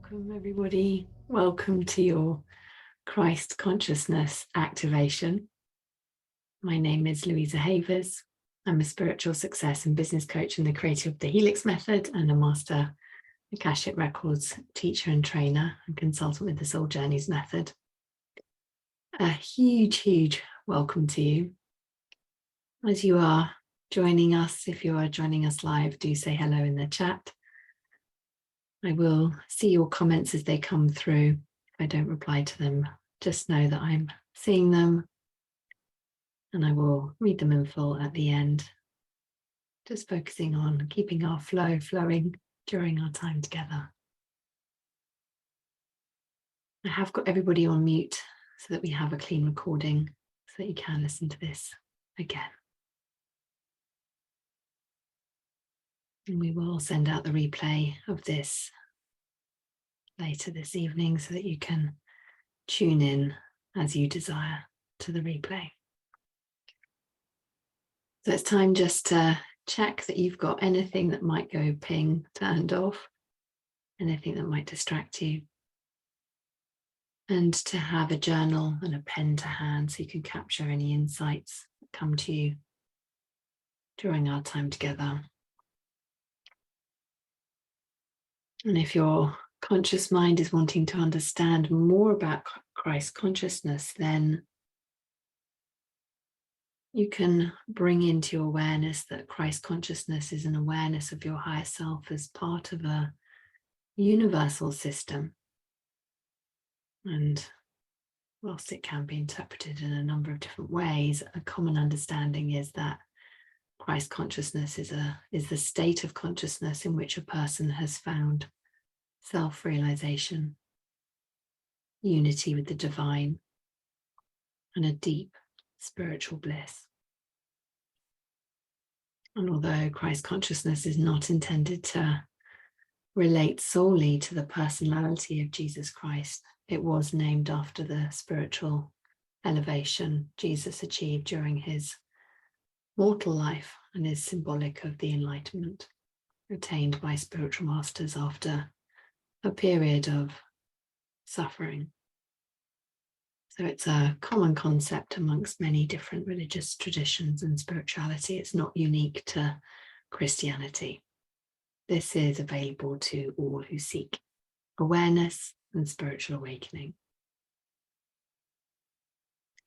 Welcome, everybody. Welcome to your Christ consciousness activation. My name is Louisa. I'm a spiritual success and business coach and the creator of the Helix method and a master Akashic records teacher and trainer and consultant with the Soul Journeys method. A huge welcome to you. As you are joining us, if you are joining us live, do say hello in the chat. I will see your comments as they come through. If I don't reply to them, just know that I'm seeing them and I will read them in full at the end. Just focusing on keeping our flow flowing during our time together. I have got everybody on mute so that we have a clean recording so that you can listen to this again. And we will send out the replay of this later this evening so that you can tune in as you desire to the replay. So it's time just to check that you've got anything that might go ping turned off, anything that might distract you, and to have a journal and a pen to hand so you can capture any insights that come to you during our time together. And if your conscious mind is wanting to understand more about Christ consciousness, then you can bring into your awareness that Christ consciousness is an awareness of your higher self as part of a universal system. And whilst it can be interpreted in a number of different ways, a common understanding is that Christ consciousness is the state of consciousness in which a person has found self-realization, unity with the divine, and a deep spiritual bliss. And although Christ consciousness is not intended to relate solely to the personality of Jesus Christ, it was named after the spiritual elevation Jesus achieved during his mortal life and is symbolic of the enlightenment attained by spiritual masters after a period of suffering. So it's a common concept amongst many different religious traditions and spirituality. It's not unique to Christianity. This is available to all who seek awareness and spiritual awakening.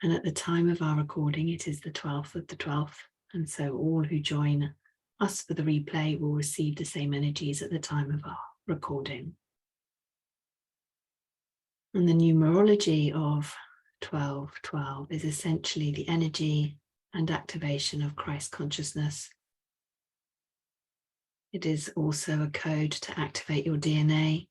And at the time of our recording, it is the 12th of the 12th. And so all who join us for the replay will receive the same energies at the time of our recording. And the numerology of 1212 is essentially the energy and activation of Christ consciousness. It is also a code to activate your DNA.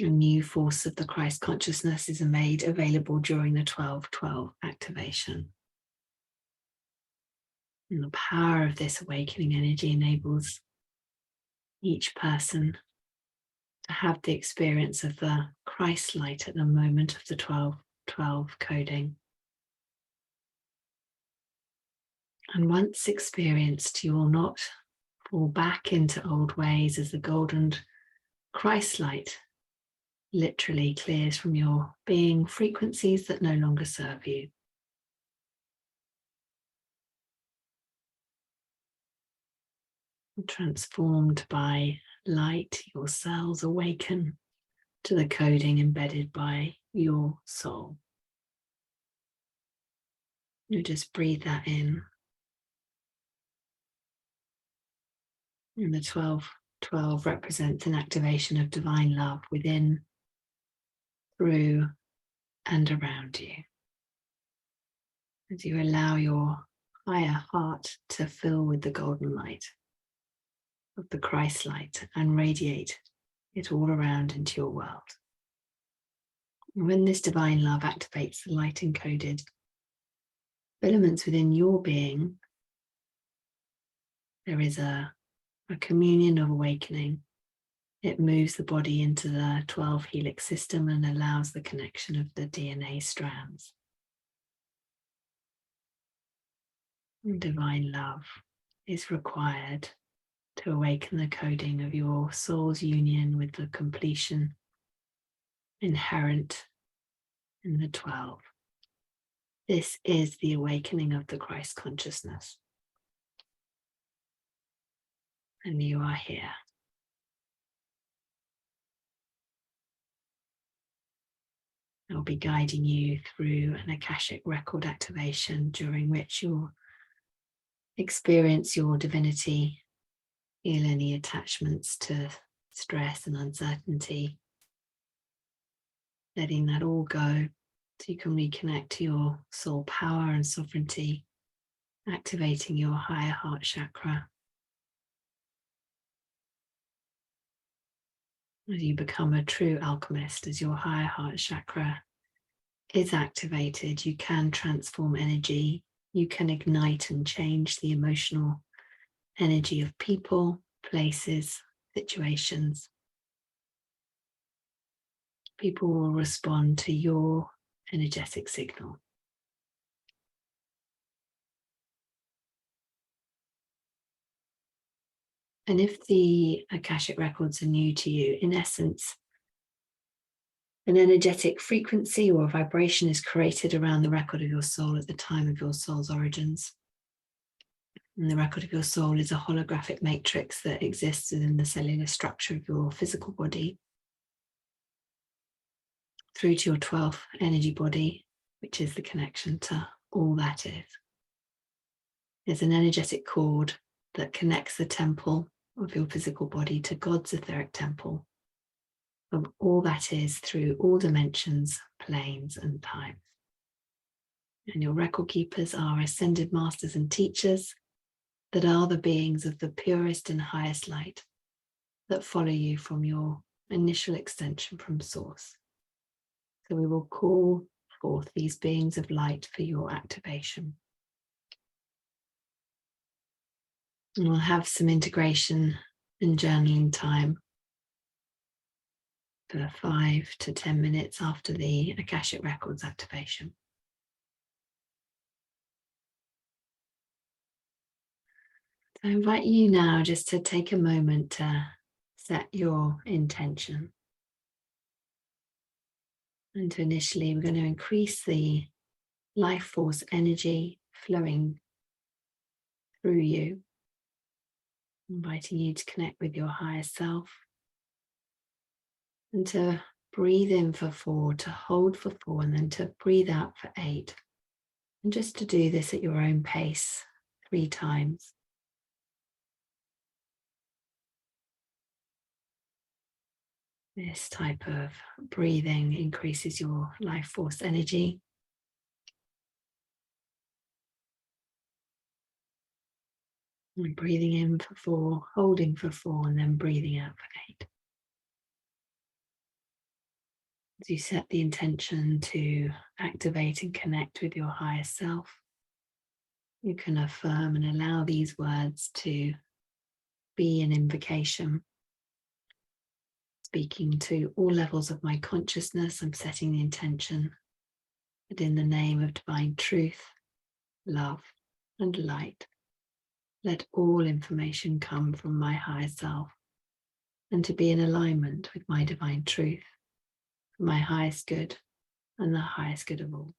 A new force of the Christ consciousness is made available during the 1212 activation. And the power of this awakening energy enables each person to have the experience of the Christ light at the moment of the 1212 coding. And once experienced, you will not fall back into old ways as the golden Christ light literally clears from your being frequencies that no longer serve you. Transformed by light, your cells awaken to the coding embedded by your soul. You just breathe that in. And the 1212 represents an activation of divine love within, through, and around you. As you allow your higher heart to fill with the golden light of the Christ light and radiate it all around into your world. And when this divine love activates the light encoded elements within your being, there is a communion of awakening. It moves the body into the 12 helix system and allows the connection of the DNA strands. And divine love is required to awaken the coding of your soul's union with the completion inherent in the 12. This is the awakening of the Christ consciousness. And you are here. I'll be guiding you through an Akashic record activation during which you'll experience your divinity, feel any attachments to stress and uncertainty, letting that all go so you can reconnect to your soul power and sovereignty, activating your higher heart chakra. As you become a true alchemist, as your higher heart chakra is activated, you can transform energy, you can ignite and change the emotional energy of people, places, situations. People will respond to your energetic signal. And if the Akashic records are new to you, in essence, an energetic frequency or vibration is created around the record of your soul at the time of your soul's origins. And the record of your soul is a holographic matrix that exists within the cellular structure of your physical body, through to your 12th energy body, which is the connection to all that is. There's an energetic cord that connects the temple of your physical body to God's etheric temple of all that is through all dimensions, planes, and time. And your record keepers are ascended masters and teachers that are the beings of the purest and highest light that follow you from your initial extension from source. So we will call forth these beings of light for your activation. And we'll have some integration and journaling time for 5 to 10 minutes after the Akashic Records activation. So I invite you now just to take a moment to set your intention. And to initially, we're going to increase the life force energy flowing through you, inviting you to connect with your higher self and to breathe in for 4, to hold for 4, and then to breathe out for 8. And just to do this at your own pace 3 times. This type of breathing increases your life force energy. And breathing in for 4, holding for 4, and then breathing out for 8. As you set the intention to activate and connect with your higher self, you can affirm and allow these words to be an invocation. Speaking to all levels of my consciousness, I'm setting the intention that in the name of divine truth, love, and light, let all information come from my higher self and to be in alignment with my divine truth, for my highest good and the highest good of all.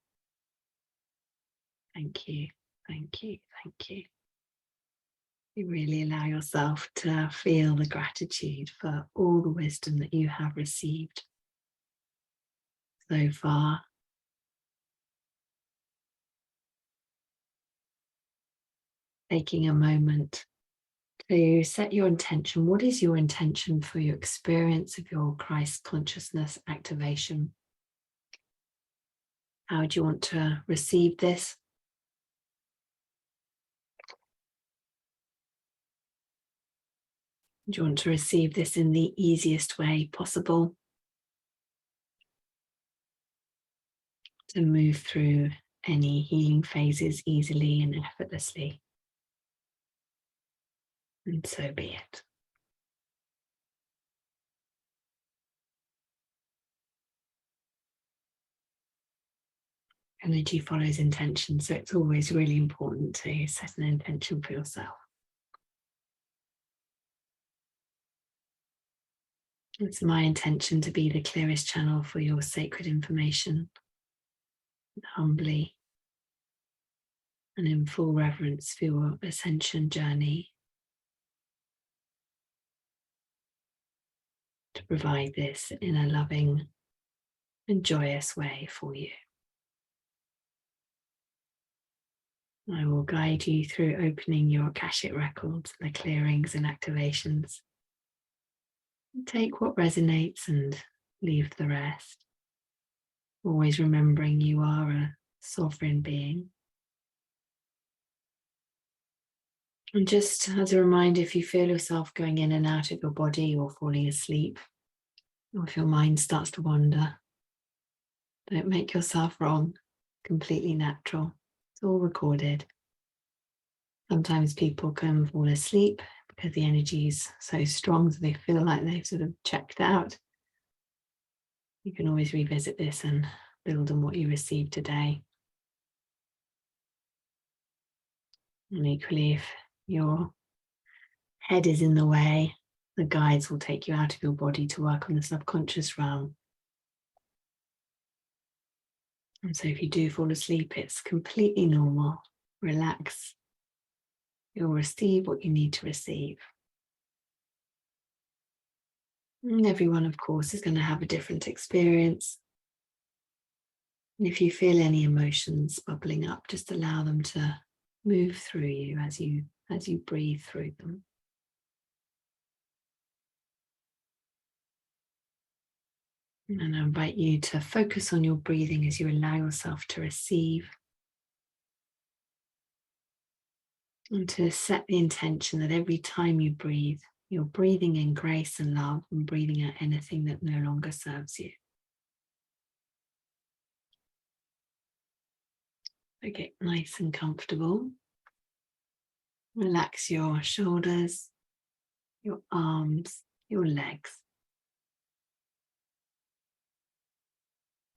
Thank you, thank you, thank you. You really allow yourself to feel the gratitude for all the wisdom that you have received so far. Taking a moment to set your intention. What is your intention for your experience of your Christ consciousness activation? How do you want to receive this? Do you want to receive this in the easiest way possible? To move through any healing phases easily and effortlessly. And so be it. Energy follows intention, so it's always really important to set an intention for yourself. It's my intention to be the clearest channel for your sacred information, humbly and in full reverence for your ascension journey, to provide this in a loving and joyous way for you. I will guide you through opening your Akashic records, the clearings and activations. Take what resonates and leave the rest. Always remembering you are a sovereign being. And just as a reminder, if you feel yourself going in and out of your body or falling asleep, or if your mind starts to wander, don't make yourself wrong. Completely natural. It's all recorded. Sometimes people can fall asleep because the energy is so strong that they feel like they've sort of checked out. You can always revisit this and build on what you received today. And equally, if your head is in the way, the guides will take you out of your body to work on the subconscious realm. And so if you do fall asleep, it's completely normal. Relax. You'll receive what you need to receive. And everyone, of course, is going to have a different experience. And if you feel any emotions bubbling up, just allow them to move through you as you breathe through them. And I invite you to focus on your breathing as you allow yourself to receive, and to set the intention that every time you breathe, you're breathing in grace and love and breathing out anything that no longer serves you. So get nice and comfortable. Relax your shoulders, your arms, your legs.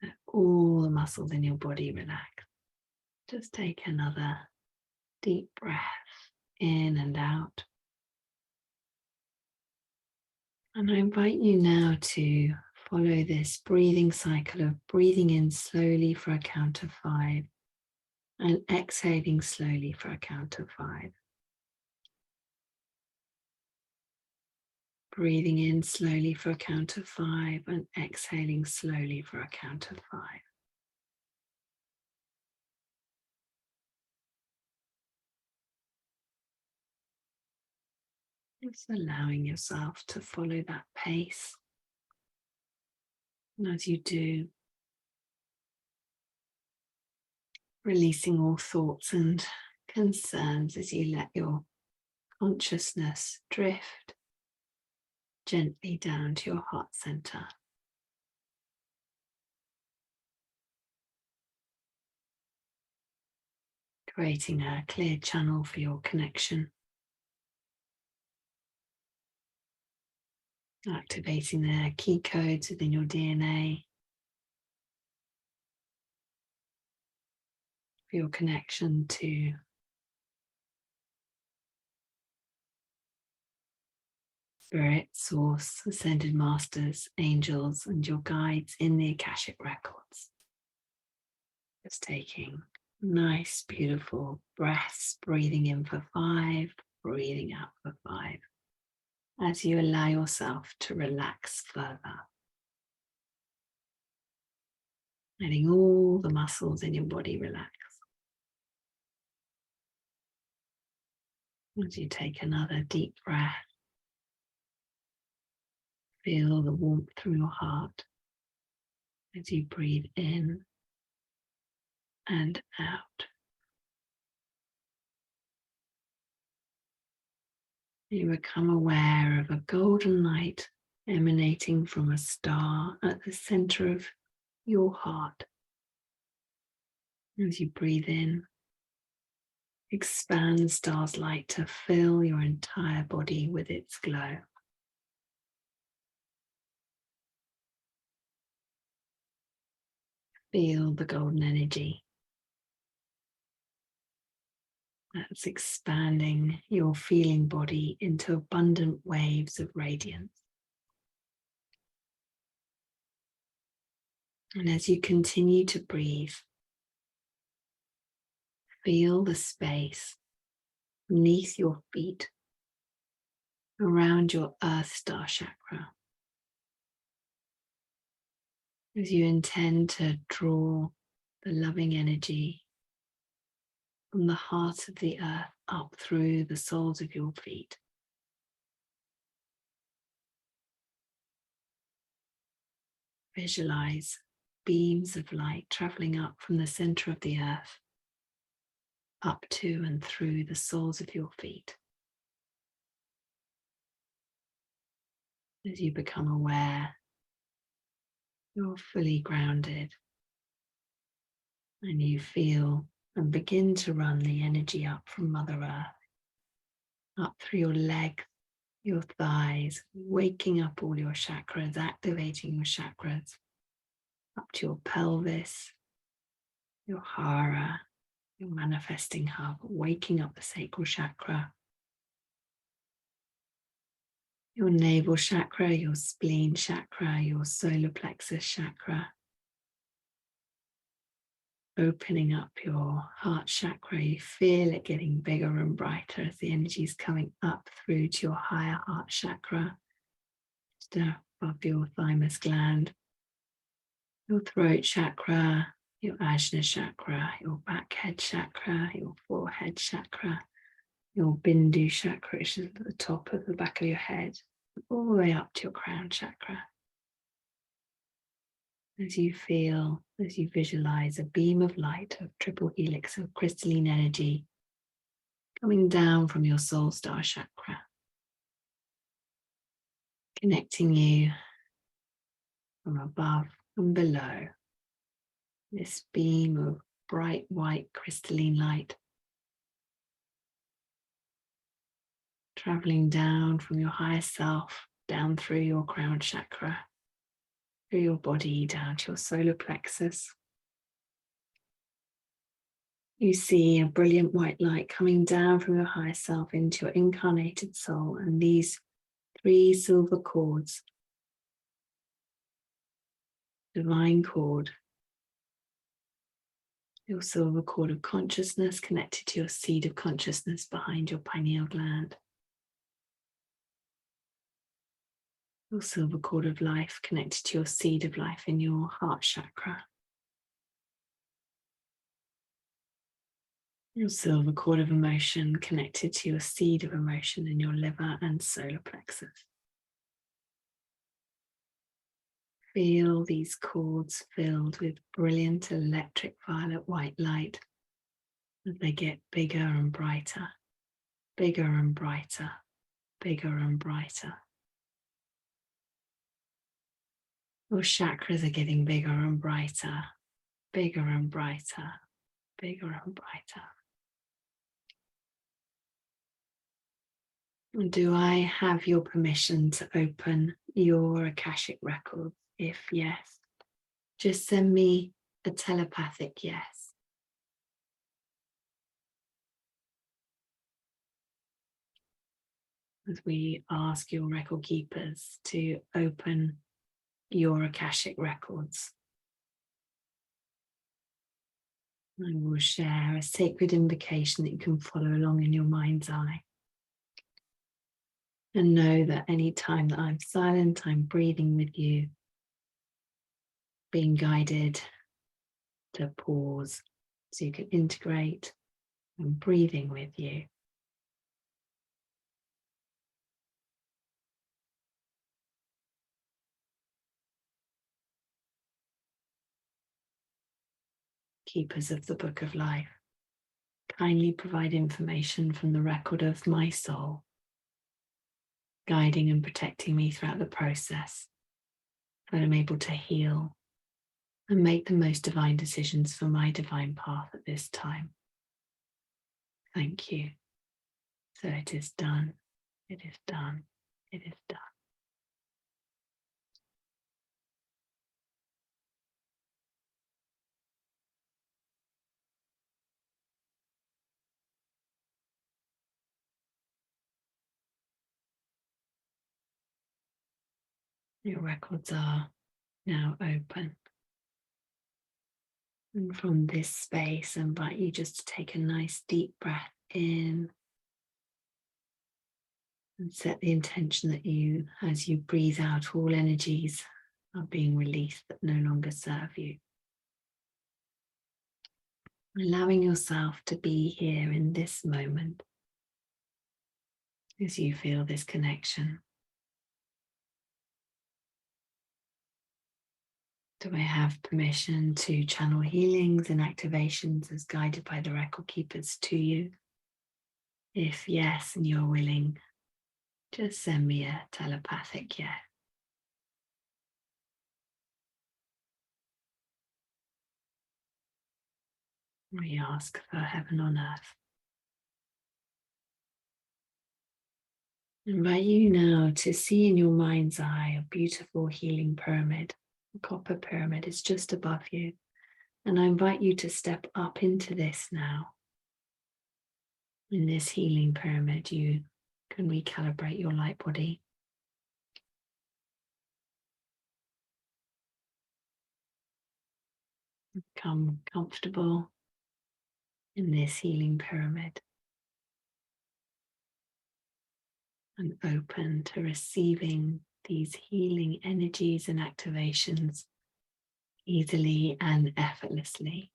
Let all the muscles in your body relax. Just take another deep breath in and out. And I invite you now to follow this breathing cycle of breathing in slowly for a count of 5 and exhaling slowly for a count of 5. Breathing in slowly for a count of 5 and exhaling slowly for a count of 5. Just allowing yourself to follow that pace. And as you do, releasing all thoughts and concerns as you let your consciousness drift gently down to your heart center. Creating a clear channel for your connection. Activating the key codes within your DNA for your connection to Spirit, Source, Ascended Masters, Angels, and your guides in the Akashic records. Just taking nice, beautiful breaths, breathing in for 5, breathing out for 5, as you allow yourself to relax further. Letting all the muscles in your body relax. As you take another deep breath, feel the warmth through your heart as you breathe in and out. You become aware of a golden light emanating from a star at the center of your heart. As you breathe in, expand the star's light to fill your entire body with its glow. Feel the golden energy that's expanding your feeling body into abundant waves of radiance. And as you continue to breathe, feel the space beneath your feet around your Earth Star chakra. As you intend to draw the loving energy from the heart of the earth up through the soles of your feet. Visualize beams of light traveling up from the center of the earth up to and through the soles of your feet. As you become aware, you're fully grounded and you feel and begin to run the energy up from Mother Earth, up through your legs, your thighs, waking up all your chakras, activating your chakras, up to your pelvis, your hara, your manifesting hub, waking up the sacral chakra, your navel chakra, your spleen chakra, your solar plexus chakra, opening up your heart chakra. You feel it getting bigger and brighter as the energy is coming up through to your higher heart chakra, just above your thymus gland, your throat chakra, your ajna chakra, your back head chakra, your forehead chakra, your bindu chakra, which is at the top of the back of your head, all the way up to your crown chakra. As you feel, as you visualize a beam of light of triple helix of crystalline energy coming down from your soul star chakra, connecting you from above and below. This beam of bright white crystalline light traveling down from your higher self, down through your crown chakra, through your body, down to your solar plexus. You see a brilliant white light coming down from your higher self into your incarnated soul, and these 3 silver cords, divine cord, your silver cord of consciousness connected to your seed of consciousness behind your pineal gland, your silver cord of life connected to your seed of life in your heart chakra, your silver cord of emotion connected to your seed of emotion in your liver and solar plexus. Feel these cords filled with brilliant electric violet white light as they get bigger and brighter, bigger and brighter, bigger and brighter. Your chakras are getting bigger and brighter, bigger and brighter, bigger and brighter. Do I have your permission to open your Akashic records? If yes, just send me a telepathic yes. As we ask your record keepers to open your Akashic records, I will share a sacred invocation that you can follow along in your mind's eye. And know that any time that I'm silent, I'm breathing with you, being guided to pause so you can integrate and breathing with you. Keepers of the Book of Life, kindly provide information from the record of my soul, guiding and protecting me throughout the process, so that I'm able to heal and make the most divine decisions for my divine path at this time. Thank you. So it is done. It is done. It is done. Your records are now open. And from this space, I invite you just to take a nice deep breath in and set the intention that you, as you breathe out, all energies are being released that no longer serve you. Allowing yourself to be here in this moment as you feel this connection. Do I have permission to channel healings and activations as guided by the record keepers to you? If yes, and you're willing, just send me a telepathic yes. We ask for heaven on earth. I invite you now to see in your mind's eye a beautiful healing pyramid. The copper pyramid is just above you. And I invite you to step up into this now. In this healing pyramid, you can recalibrate your light body. Become comfortable in this healing pyramid and open to receiving these healing energies and activations easily and effortlessly.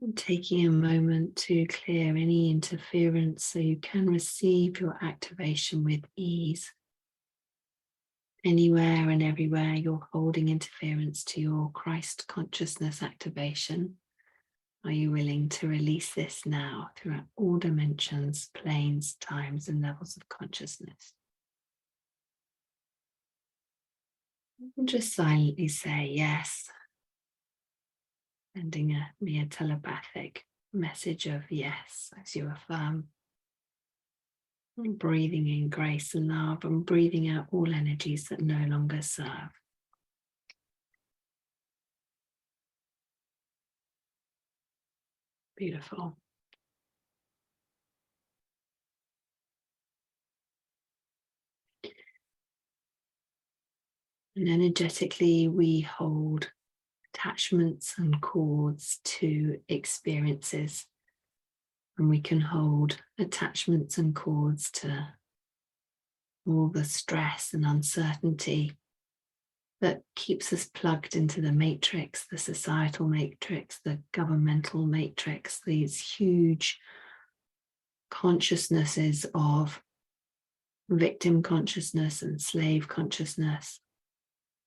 And taking a moment to clear any interference so you can receive your activation with ease. Anywhere and everywhere you're holding interference to your Christ consciousness activation, are you willing to release this now throughout all dimensions, planes, times, and levels of consciousness? And just silently say yes, sending me a telepathic message of yes as you affirm. And breathing in grace and love and breathing out all energies that no longer serve. Beautiful. And energetically, we hold attachments and cords to experiences. And we can hold attachments and cords to all the stress and uncertainty that keeps us plugged into the matrix, the societal matrix, the governmental matrix, these huge consciousnesses of victim consciousness and slave consciousness.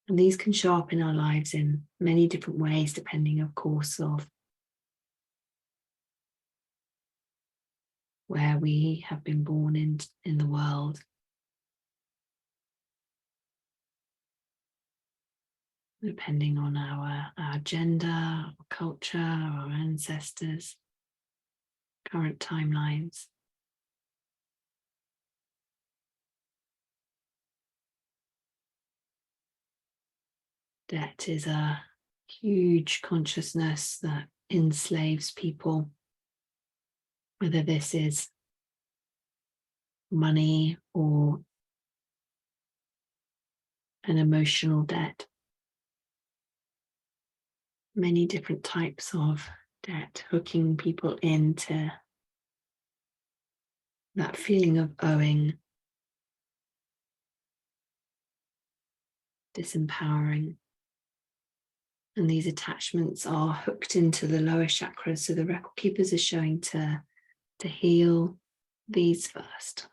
And these can show up in our lives in many different ways, depending, of course, of where we have been born in the world. Depending on our gender, our culture, our ancestors, current timelines. Debt is a huge consciousness that enslaves people, whether this is money or an emotional debt. Many different types of debt, hooking people into that feeling of owing, disempowering. And these attachments are hooked into the lower chakras. So the record keepers are showing to heal these first.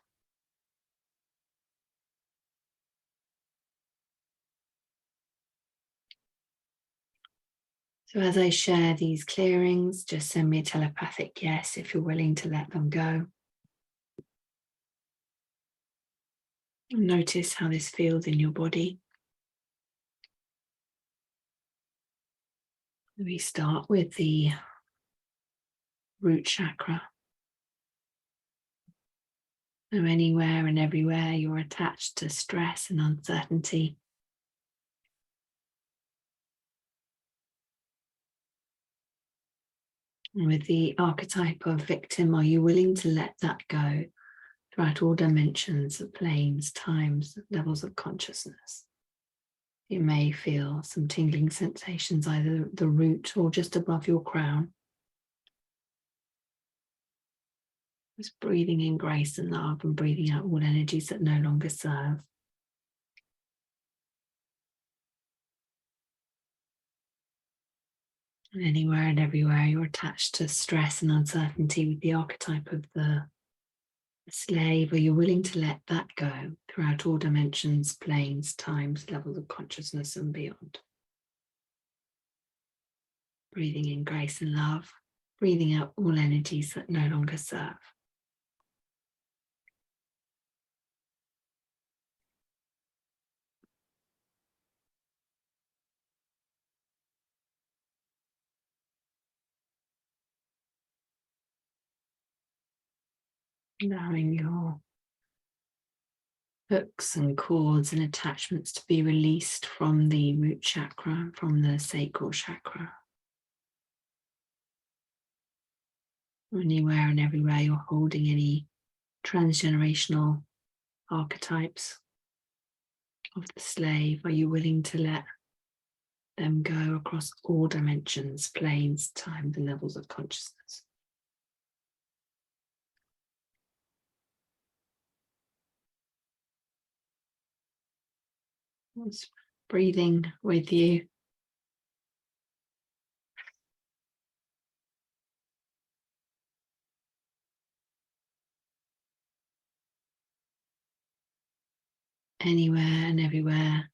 So as I share these clearings, just send me a telepathic yes if you're willing to let them go. Notice how this feels in your body. We start with the root chakra. So anywhere and everywhere you're attached to stress and uncertainty, and with the archetype of victim, are you willing to let that go throughout all dimensions, planes, times, levels of consciousness. You may feel some tingling sensations either at the root or just above your crown. Just breathing in grace and love and breathing out all energies that no longer serve. And anywhere and everywhere you're attached to stress and uncertainty with the archetype of the slave, are you willing to let that go throughout all dimensions, planes, times, levels of consciousness and beyond? Breathing in grace and love, breathing out all energies that no longer serve. Allowing your hooks and cords and attachments to be released from the root chakra, from the sacral chakra. Anywhere and everywhere you're holding any transgenerational archetypes of the slave, are you willing to let them go across all dimensions, planes, time, and levels of consciousness? Just breathing with you. Anywhere and everywhere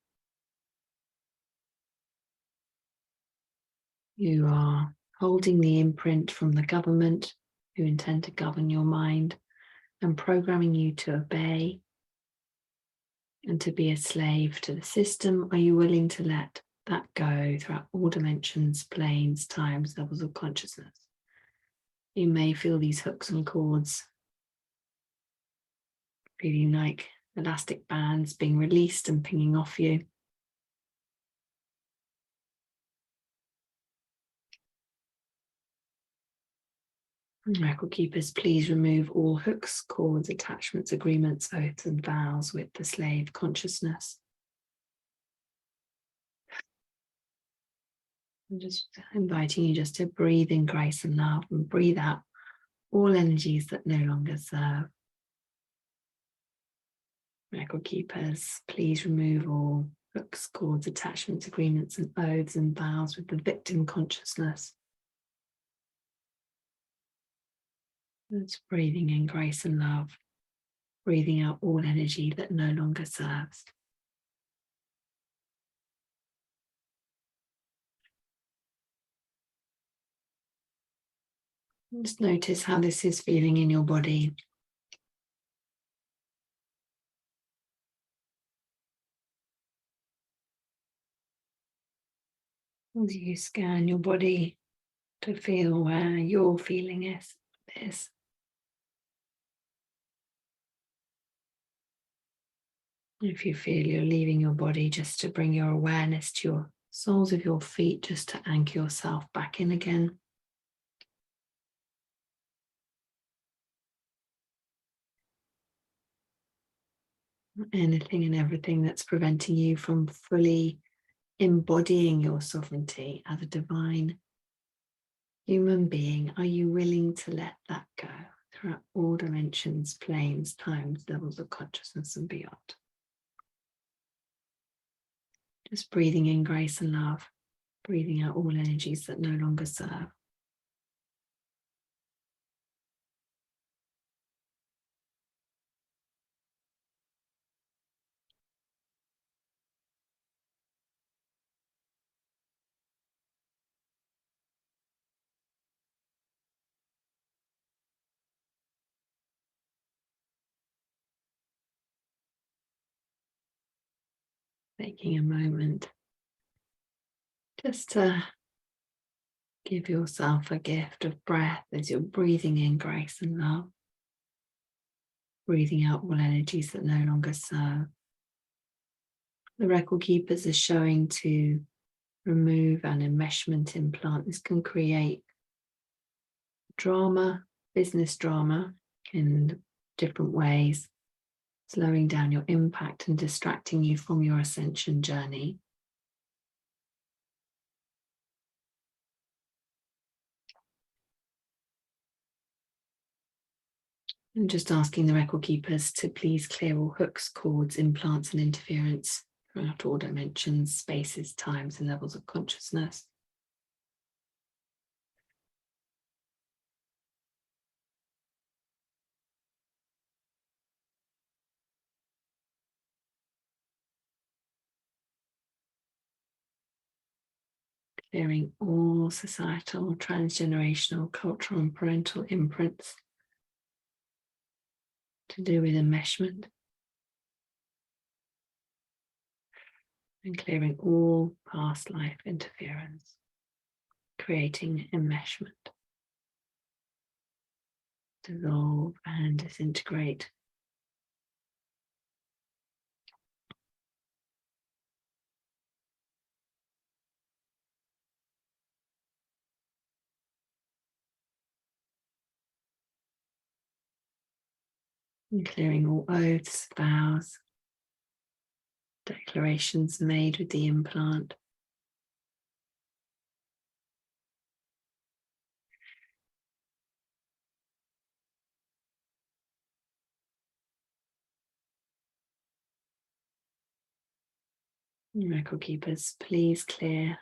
you are holding the imprint from the government who intend to govern your mind and programming you to obey and to be a slave to the system, are you willing to let that go throughout all dimensions, planes, times, levels of consciousness? You may feel these hooks and cords feeling like elastic bands being released and pinging off you. Record keepers, please remove all hooks, cords, attachments, agreements, oaths, and vows with the slave consciousness. I'm just inviting you just to breathe in grace and love and breathe out all energies that no longer serve. Record keepers, please remove all hooks, cords, attachments, agreements, and oaths and vows with the victim consciousness. It's breathing in grace and love, breathing out all energy that no longer serves. Just notice how this is feeling in your body. As you scan your body to feel where your feeling is. If you feel you're leaving your body, just to bring your awareness to your soles of your feet, just to anchor yourself back in again. Anything and everything that's preventing you from fully embodying your sovereignty as a divine human being, are you willing to let that go throughout all dimensions, planes, times, levels of consciousness and beyond? Just breathing in grace and love, breathing out all energies that no longer serve. Taking a moment just to give yourself a gift of breath as you're breathing in grace and love, breathing out all energies that no longer serve. The record keepers are showing to remove an enmeshment implant. This can create drama, business drama, and different ways, slowing down your impact and distracting you from your ascension journey. And just asking the record keepers to please clear all hooks, cords, implants, and interference throughout all dimensions, spaces, times, and levels of consciousness. Clearing all societal, transgenerational, cultural, and parental imprints to do with enmeshment. And clearing all past life interference, creating enmeshment. Dissolve and disintegrate. And clearing all oaths, vows, declarations made with the implant. Record keepers, please clear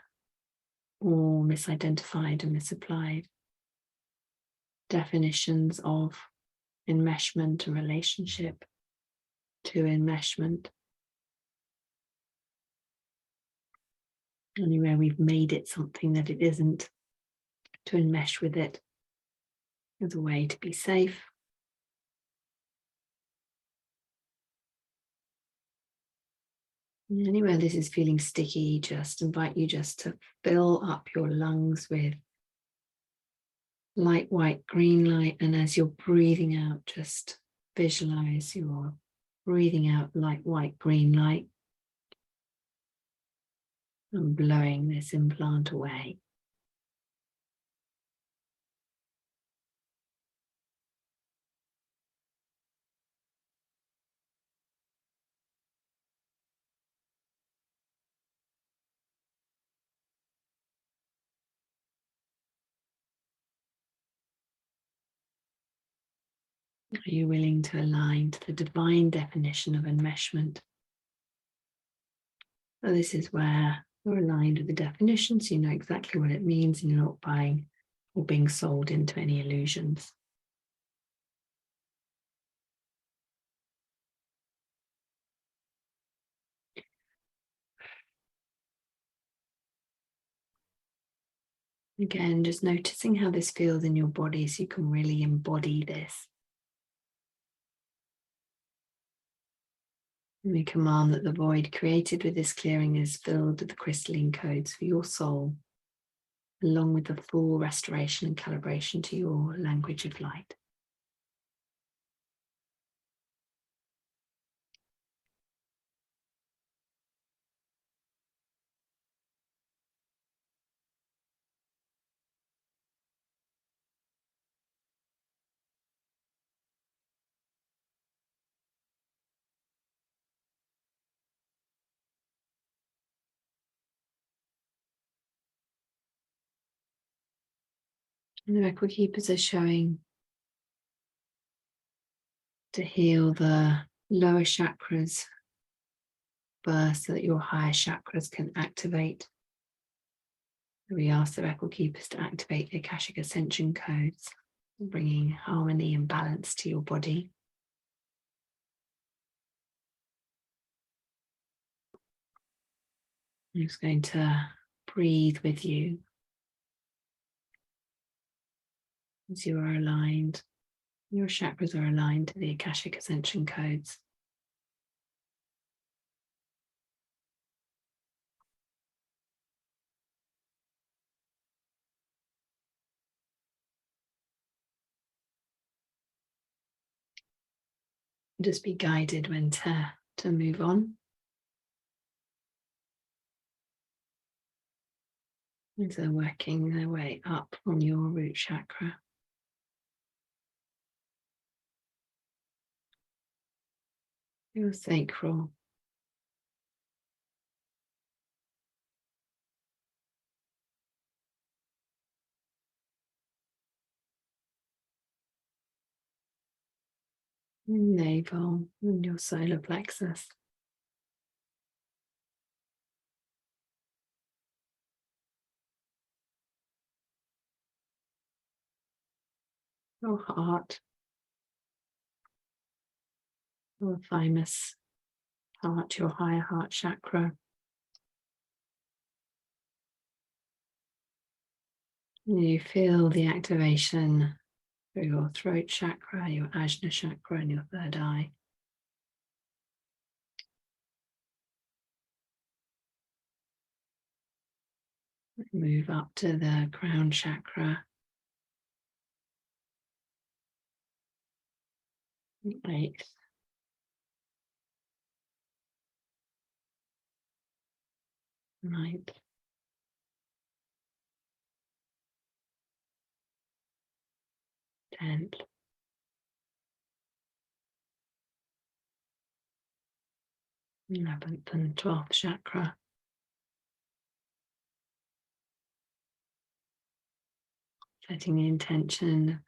all misidentified and misapplied definitions of enmeshment and relationship to enmeshment. Anywhere we've made it something that it isn't, to enmesh with it as a way to be safe. And anywhere this is feeling sticky, just invite you just to fill up your lungs with light, white, green light. And as you're breathing out, just visualize you're breathing out light, white, green light and blowing this implant away. Are you willing to align to the divine definition of enmeshment? So this is where you're aligned with the definition, so you know exactly what it means and you're not buying or being sold into any illusions. Again, just noticing how this feels in your body so you can really embody this. And we command that the void created with this clearing is filled with the crystalline codes for your soul, along with the full restoration and calibration to your language of light. And the record keepers are showing to heal the lower chakras first so that your higher chakras can activate. We ask the record keepers to activate the Akashic ascension codes, bringing harmony and balance to your body. I'm just going to breathe with you as you are aligned. Your chakras are aligned to the Akashic ascension codes. Just be guided when to move on. As they're working their way up from your root chakra. your sacral, navel, and your solar plexus. Your heart, your thymus heart, your higher heart chakra. You feel the activation through your throat chakra, your ajna chakra, and your third eye. Move up to the crown chakra, 8th, 9th, 10th, 11th, and 12th chakra. Setting the intention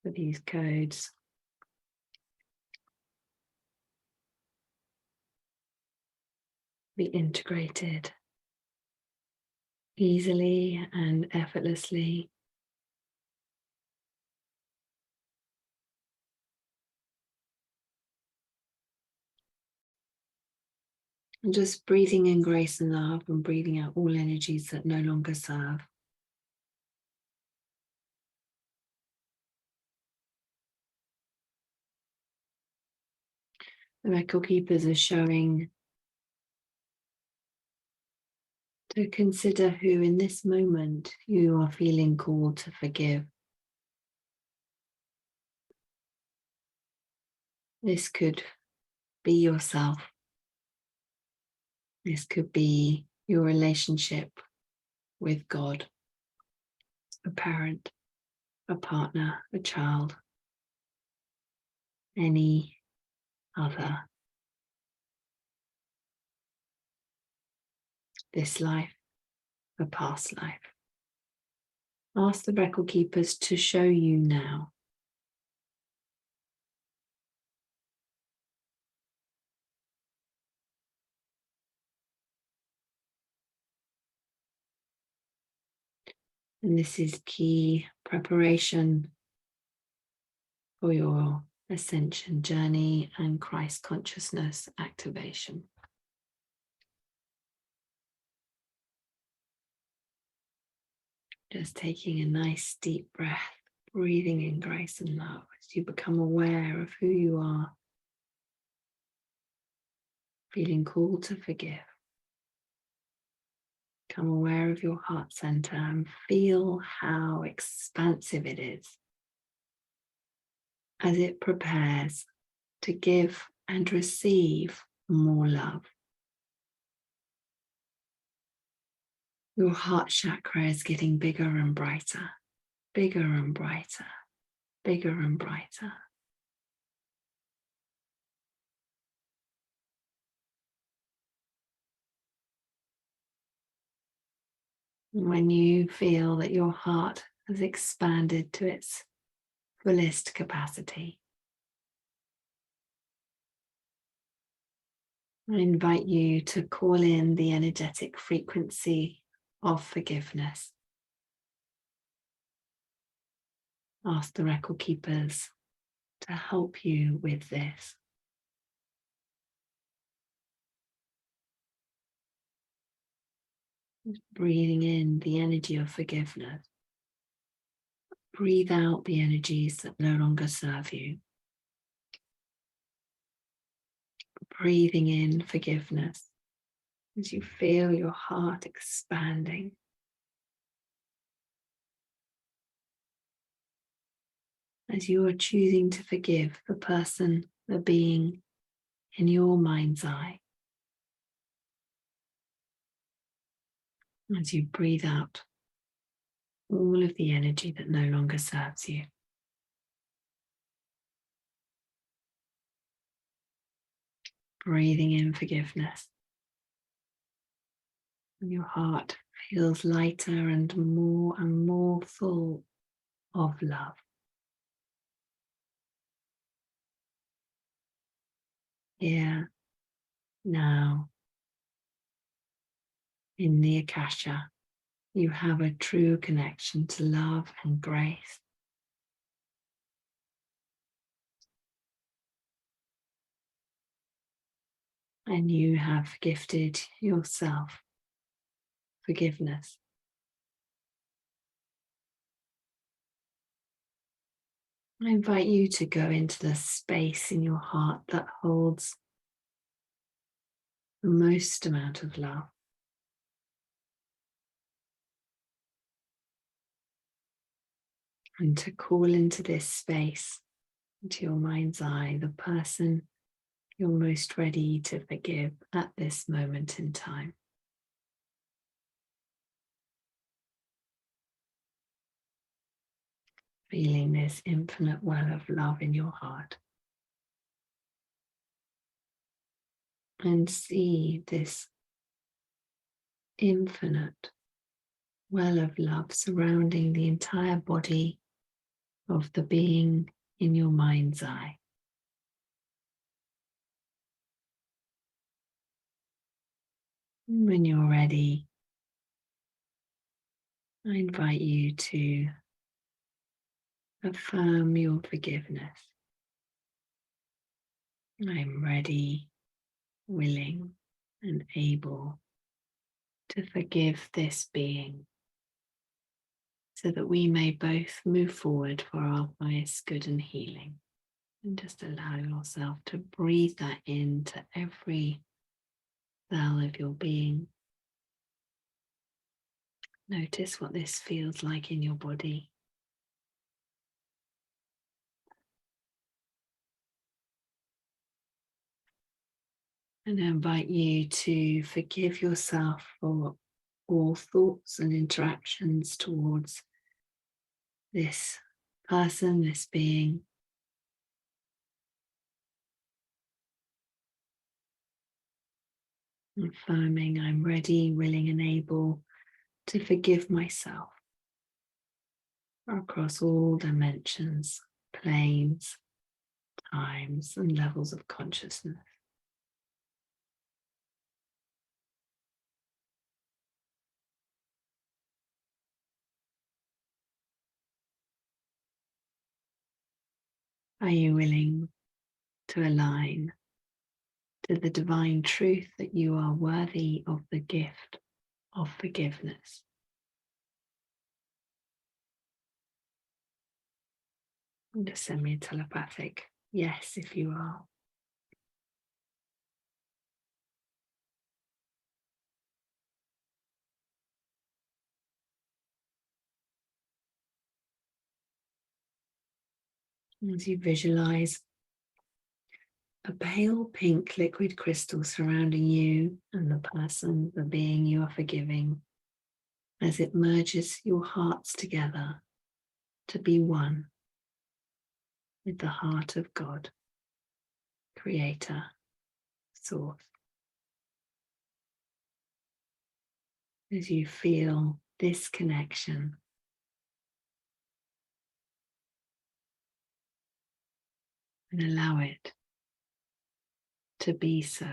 for these codes. Be integrated easily and effortlessly. And just breathing in grace and love and breathing out all energies that no longer serve. The record keepers are showing to consider who in this moment you are feeling called to forgive. This could be yourself. This could be your relationship with God, a parent, a partner, a child, any other. This life, a past life. Ask the record keepers to show you now. And this is key preparation for your ascension journey and Christ consciousness activation. Just taking a nice deep breath, breathing in grace and love as you become aware of who you are, feeling called to forgive. Become aware of your heart center and feel how expansive it is as it prepares to give and receive more love. Your heart chakra is getting bigger and brighter, bigger and brighter, bigger and brighter. When you feel that your heart has expanded to its fullest capacity, I invite you to call in the energetic frequency of forgiveness. Ask the record keepers to help you with this. Breathing in the energy of forgiveness. Breathe out the energies that no longer serve you. Breathing in forgiveness as you feel your heart expanding. As you are choosing to forgive the person, the being in your mind's eye. As you breathe out all of the energy that no longer serves you. breathing in forgiveness. And your heart feels lighter and more full of love. Here, now, in the Akasha, you have a true connection to love and grace. And you have gifted yourself forgiveness. I invite you to go into the space in your heart that holds the most amount of love. And to call into this space, into your mind's eye, the person you're most ready to forgive at this moment in time. Feeling this infinite well of love in your heart. And see this infinite well of love surrounding the entire body of the being in your mind's eye. When you're ready, I invite you to affirm your forgiveness. I'm ready, willing, and able to forgive this being so that we may both move forward for our highest good and healing. And just allow yourself to breathe that into every cell of your being. Notice what this feels like in your body. And I invite you to forgive yourself for all thoughts and interactions towards this person, this being. Affirming I'm ready, willing, and able to forgive myself across all dimensions, planes, times, and levels of consciousness. Are you willing to align to the divine truth that you are worthy of the gift of forgiveness? And just send me a telepathic yes if you are. As you visualize a pale pink liquid crystal surrounding you and the person, the being you are forgiving, as it merges your hearts together to be one with the heart of God, Creator, Source. As you feel this connection, and allow it to be so.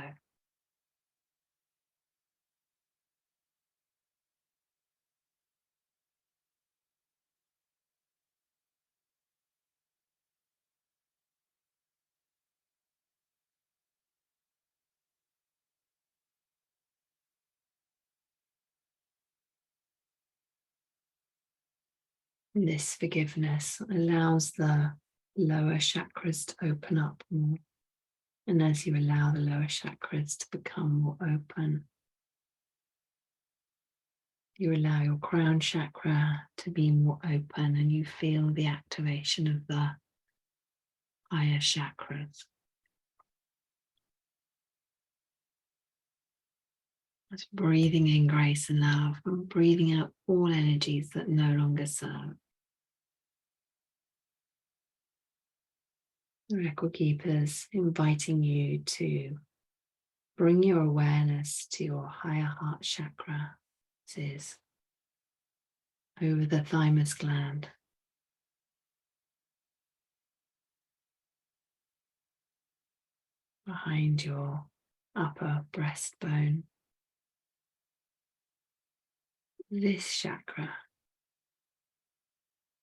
This forgiveness allows the lower chakras to open up more. And as you allow the lower chakras to become more open, you allow your crown chakra to be more open and you feel the activation of the higher chakras. It's breathing in grace and love and breathing out all energies that no longer serve. The record keepers inviting you to bring your awareness to your higher heart chakra. This is over the thymus gland, behind your upper breastbone. This chakra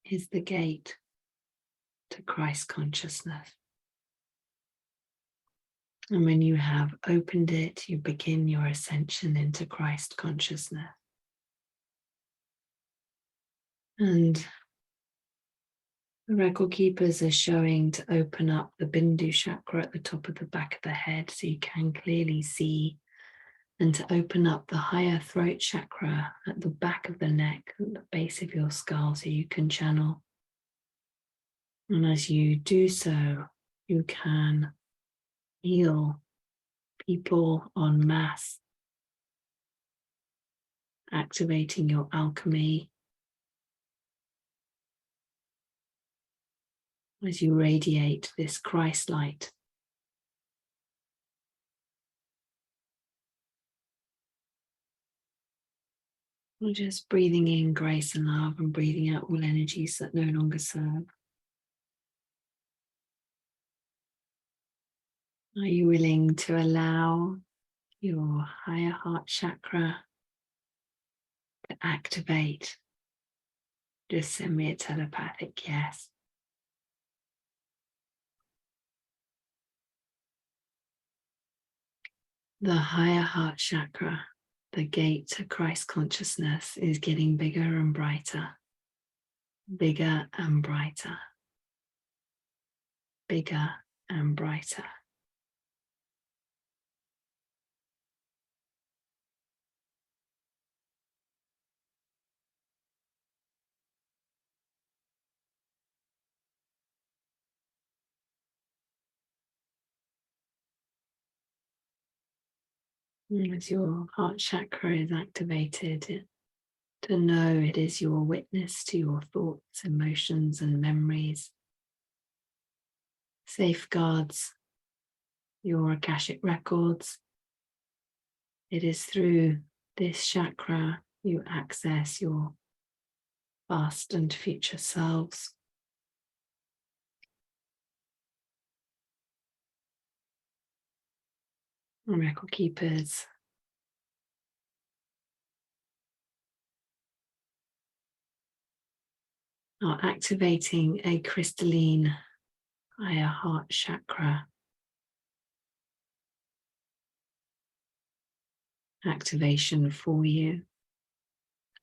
is the gate to Christ consciousness. And when you have opened it, you begin your ascension into Christ consciousness. And the record keepers are showing to open up the Bindu chakra at the top of the back of the head so you can clearly see, and to open up the higher throat chakra at the back of the neck, at the base of your skull, so you can channel. And as you do so, you can heal people en masse, activating your alchemy as you radiate this Christ light. We're just breathing in grace and love and breathing out all energies that no longer serve. Are you willing to allow your higher heart chakra to activate? Just send me a telepathic yes. The higher heart chakra, the gate to Christ consciousness, is getting bigger and brighter, bigger and brighter, bigger and brighter. As your heart chakra is activated, to know it is your witness to your thoughts, emotions, and memories, safeguards your Akashic records. It is through this chakra you access your past and future selves. Record keepers are activating a crystalline higher heart chakra activation for you,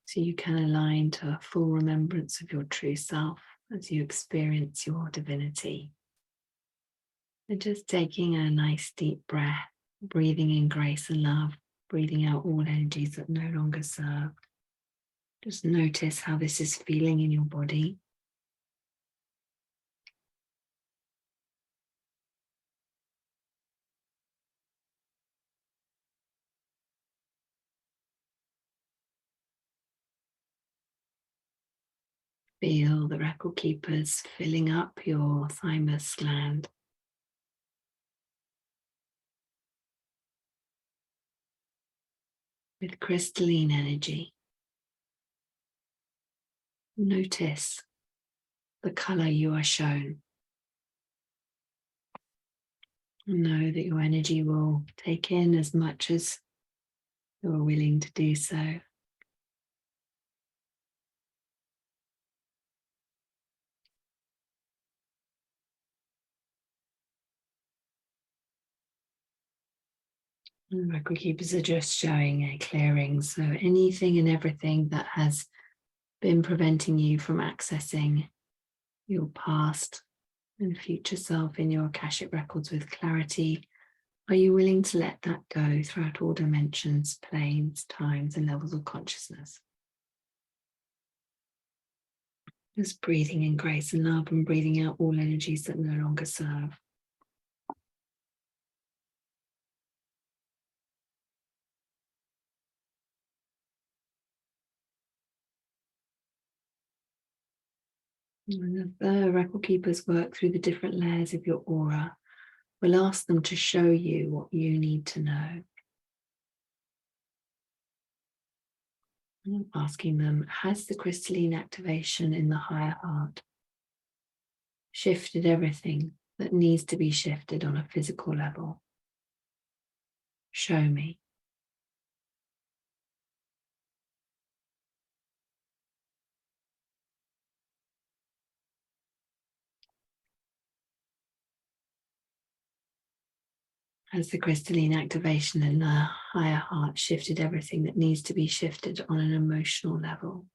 so you can align to a full remembrance of your true self as you experience your divinity. And just taking a nice deep breath, breathing in grace and love, breathing out all energies that no longer serve. Just notice how this is feeling in your body. Feel the record keepers filling up your thymus gland. With crystalline energy. Notice the color you are shown. Know that your energy will take in as much as you're willing to do so. And record keepers are just showing a clearing. So anything and everything that has been preventing you from accessing your past and future self in your Akashic records with clarity, are you willing to let that go throughout all dimensions, planes, times, and levels of consciousness? Just breathing in grace and love and breathing out all energies that no longer serve. And the record keepers work through the different layers of your aura, we'll ask them to show you what you need to know. I'm asking them, has the crystalline activation in the higher heart shifted everything that needs to be shifted on a physical level? Show me. Has the crystalline activation in the higher heart shifted everything that needs to be shifted on an emotional level?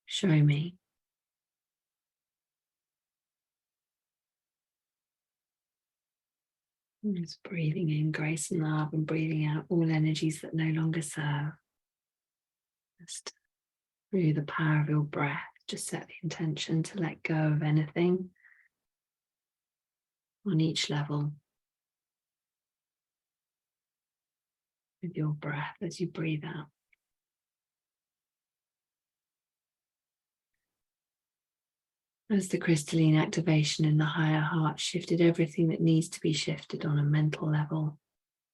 Show me. Just breathing in grace and love and breathing out all energies that no longer serve. Just through the power of your breath, just set the intention to let go of anything on each level with your breath as you breathe out. As the crystalline activation in the higher heart shifted everything that needs to be shifted on a mental level,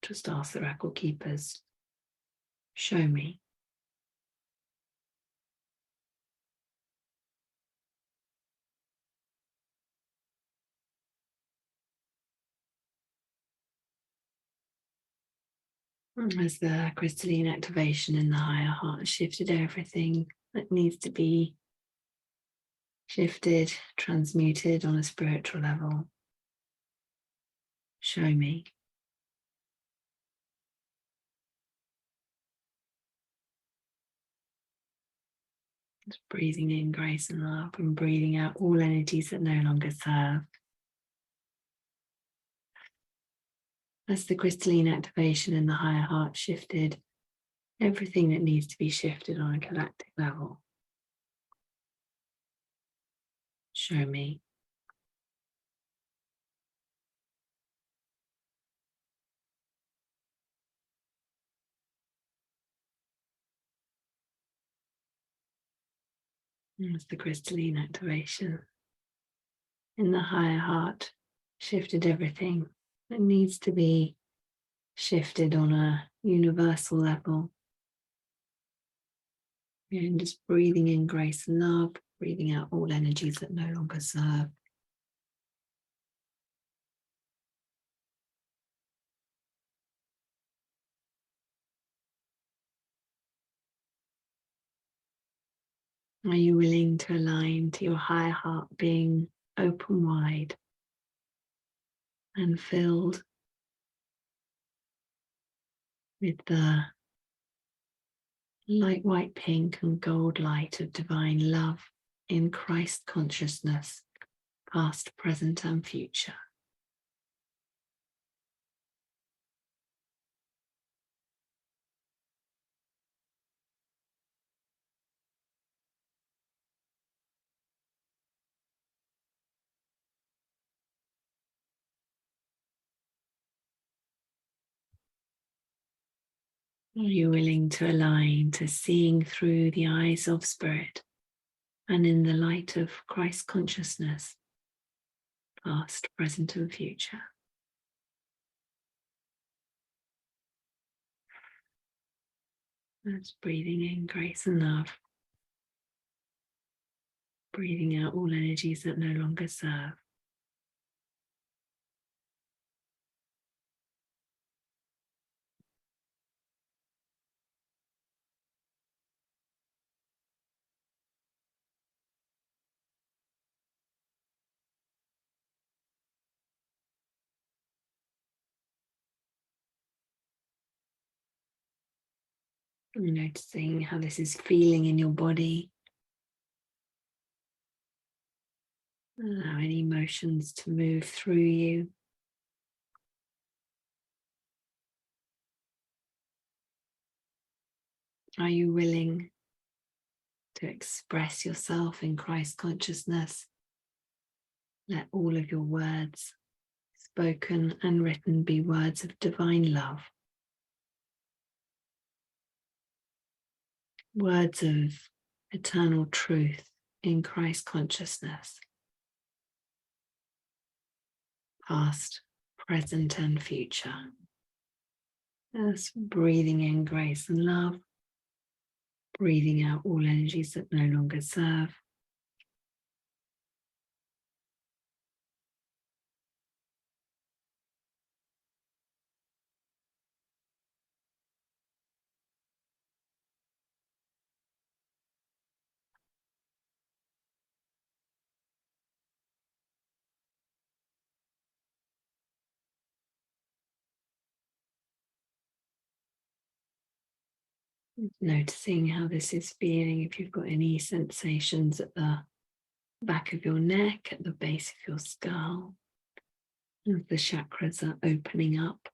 just ask the record keepers, show me. As the crystalline activation in the higher heart shifted everything that needs to be shifted, transmuted on a spiritual level, show me. Just breathing in grace and love and breathing out all energies that no longer serve. As the crystalline activation in the higher heart shifted everything that needs to be shifted on a galactic level, show me. As the crystalline activation in the higher heart shifted everything that needs to be shifted on a universal level. And just breathing in grace and love, breathing out all energies that no longer serve. Are you willing to align to your higher heart being open wide and filled with the light white pink and gold light of divine love in Christ consciousness, past, present and future? Are you willing to align to seeing through the eyes of spirit and in the light of Christ consciousness, past, present and future? That's breathing in grace and love, breathing out all energies that no longer serve. Noticing how this is feeling in your body. Allow any emotions to move through you. Are you willing to express yourself in Christ consciousness? Let all of your words, spoken and written, be words of divine love. Words of eternal truth in Christ consciousness. past, present, and future. Just breathing in grace and love, breathing out all energies that no longer serve. Noticing how this is feeling, if you've got any sensations at the back of your neck, at the base of your skull, as the chakras are opening up.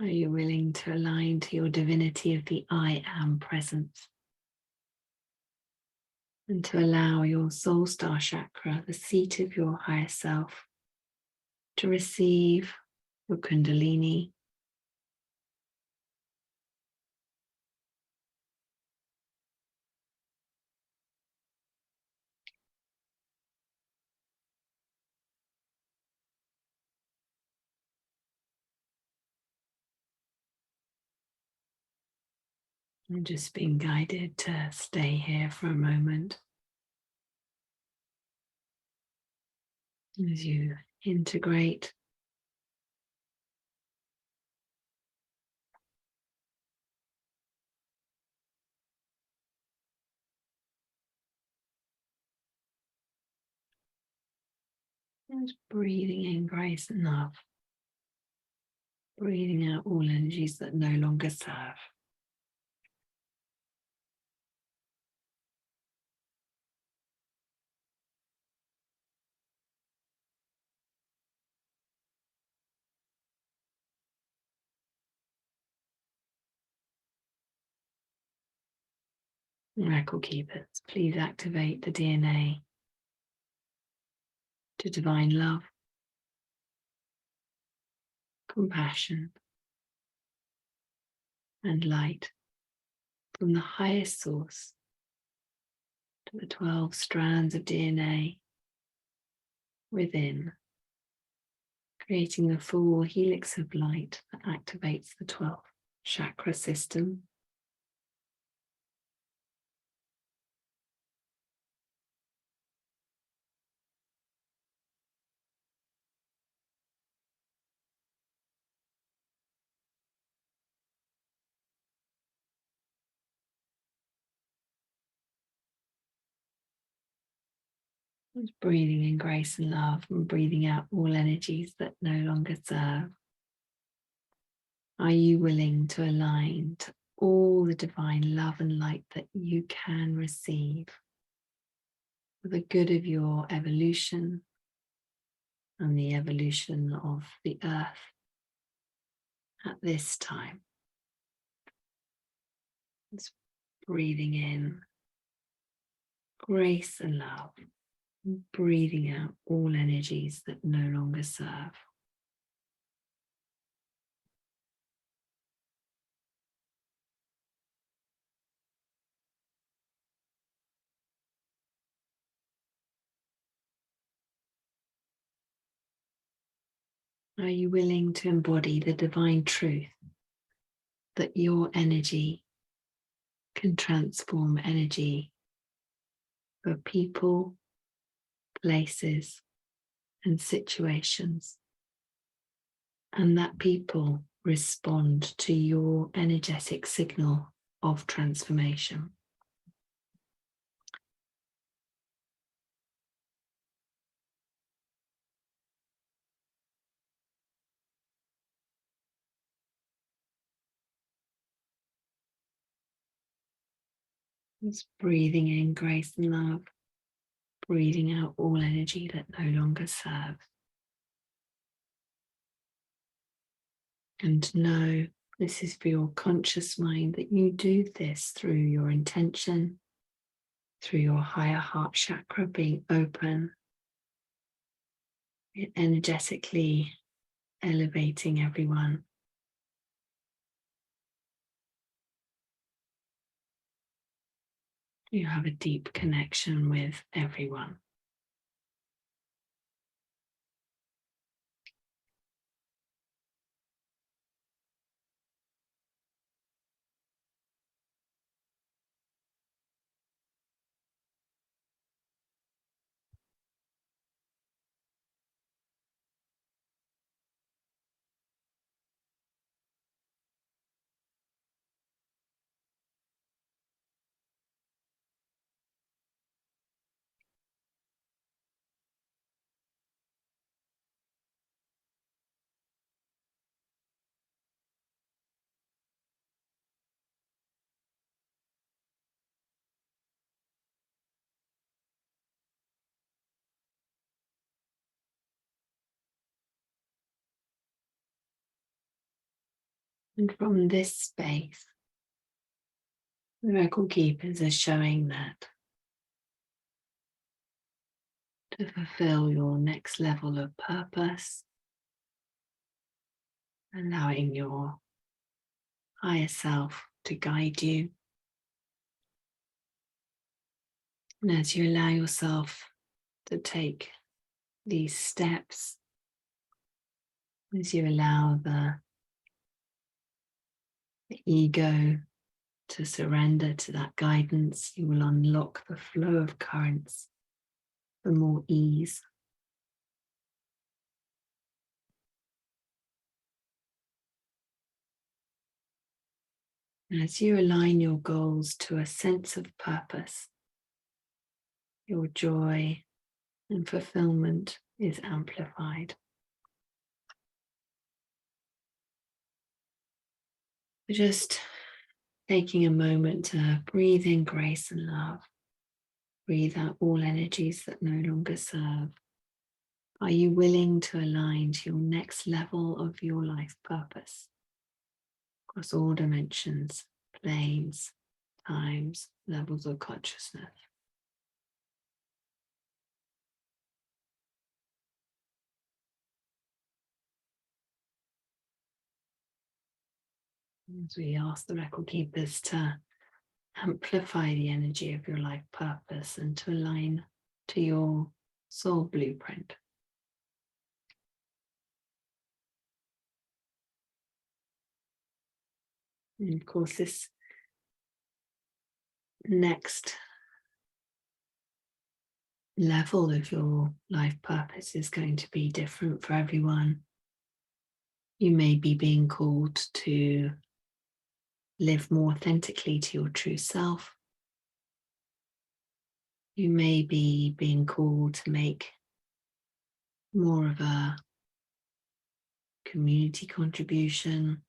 Are you willing to align to your divinity of the I Am presence? And to allow your soul star chakra, the seat of your higher self, to receive your kundalini, and just being guided to stay here for a moment as you integrate and breathing in grace and love, breathing out all energies that no longer serve. Miracle keepers, please activate the DNA to divine love, compassion, and light from the highest source to the 12 strands of DNA within, creating the full helix of light that activates the 12th chakra system. Just breathing in grace and love and breathing out all energies that no longer serve. Are you willing to align to all the divine love and light that you can receive for the good of your evolution and the evolution of the earth at this time? Just breathing in grace and love, and breathing out all energies that no longer serve. Are you willing to embody the divine truth that your energy can transform energy for people, places, and situations, and that people respond to your energetic signal of transformation? Just breathing in grace and love, breathing out all energy that no longer serves. And know this is for your conscious mind, that you do this through your intention, through your higher heart chakra being open. It energetically elevating everyone. You have a deep connection with everyone. And from this space, the record keepers are showing that to fulfill your next level of purpose, allowing your higher self to guide you. And as you allow yourself to take these steps, as you allow the ego to surrender to that guidance, you will unlock the flow of currents for more ease. And as you align your goals to a sense of purpose, your joy and fulfillment is amplified. Just taking a moment to breathe in grace and love. Breathe out all energies that no longer serve. Are you willing to align to your next level of your life purpose across all dimensions, planes, times, levels of consciousness? As we ask the record keepers to amplify the energy of your life purpose and to align to your soul blueprint. And of course, this next level of your life purpose is going to be different for everyone. You may be being called to live more authentically to your true self. You may be being called to make more of a community contribution.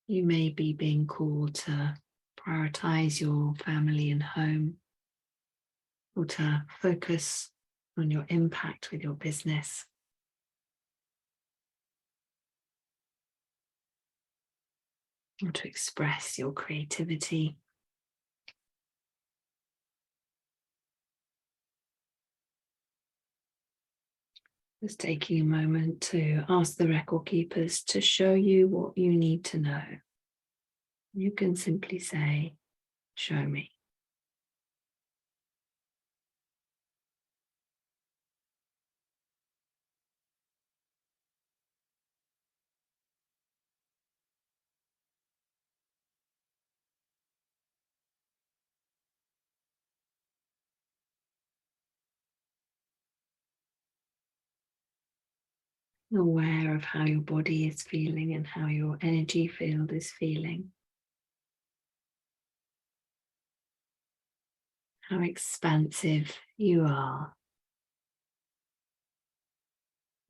You may be being called to prioritize your family and home, or to focus on your impact with your business. Or to express your creativity. Just taking a moment to ask the record keepers to show you what you need to know. You can simply say, "Show me." Aware of how your body is feeling and how your energy field is feeling. How expansive you are.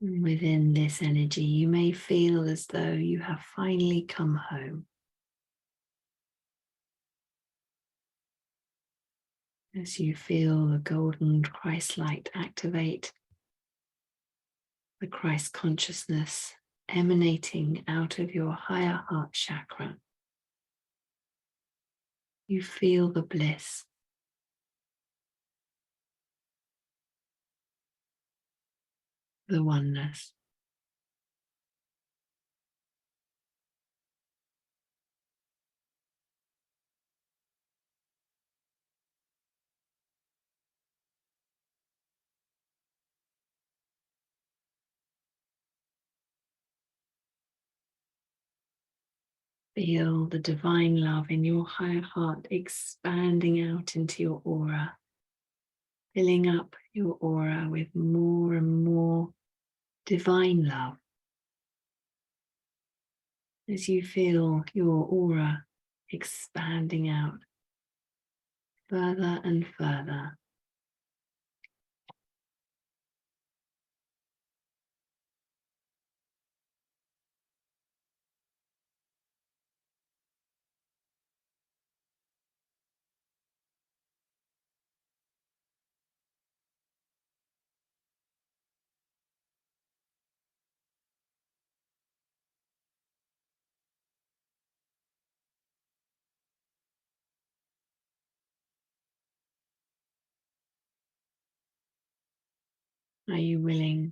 And within this energy, you may feel as though you have finally come home. As you feel the golden Christ light activate, the Christ consciousness emanating out of your higher heart chakra. You feel the bliss. the oneness. Feel the divine love in your higher heart expanding out into your aura, filling up your aura with more and more divine love. As you feel your aura expanding out further and further, are you willing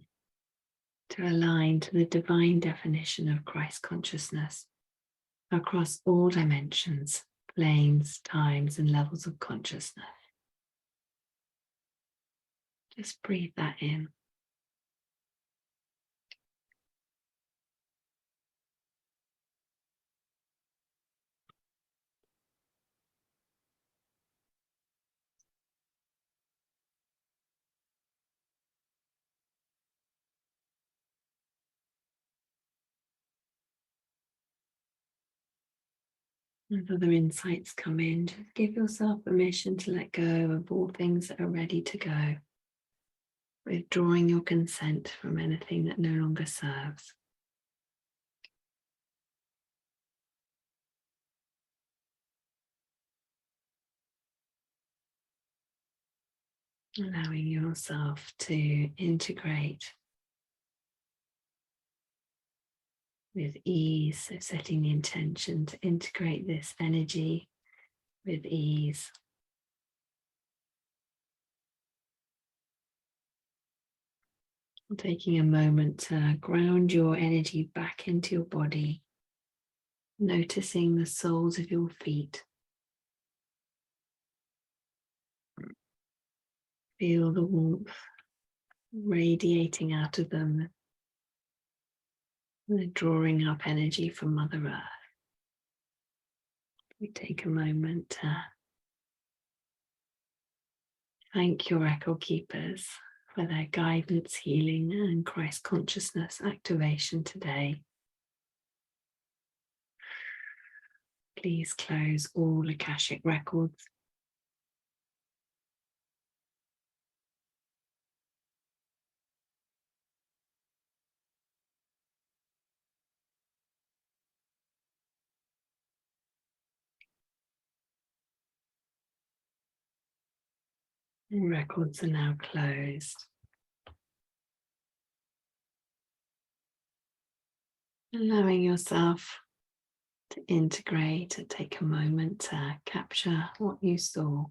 to align to the divine definition of Christ consciousness across all dimensions, planes, times, and levels of consciousness? Just breathe that in. As other insights come in, just give yourself permission to let go of all things that are ready to go, withdrawing your consent from anything that no longer serves. Allowing yourself to integrate with ease, so setting the intention to integrate this energy with ease. Taking a moment to ground your energy back into your body, noticing the soles of your feet. Feel the warmth radiating out of them. They're drawing up energy from Mother Earth. We take a moment to thank your record keepers for their guidance, healing, and Christ consciousness activation today. Please close all Akashic records. Records are now closed. Allowing yourself to integrate and take a moment to capture what you saw.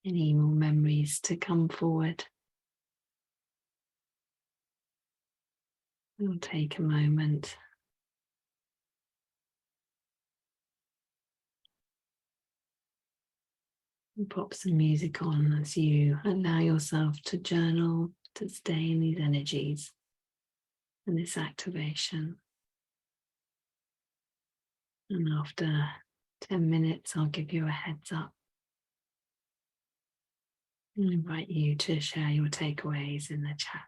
Any more memories to come forward. We'll take a moment. And pop some music on as you allow yourself to journal, to stay in these energies and this activation. And after 10 minutes, I'll give you a heads up. I invite you to share your takeaways in the chat.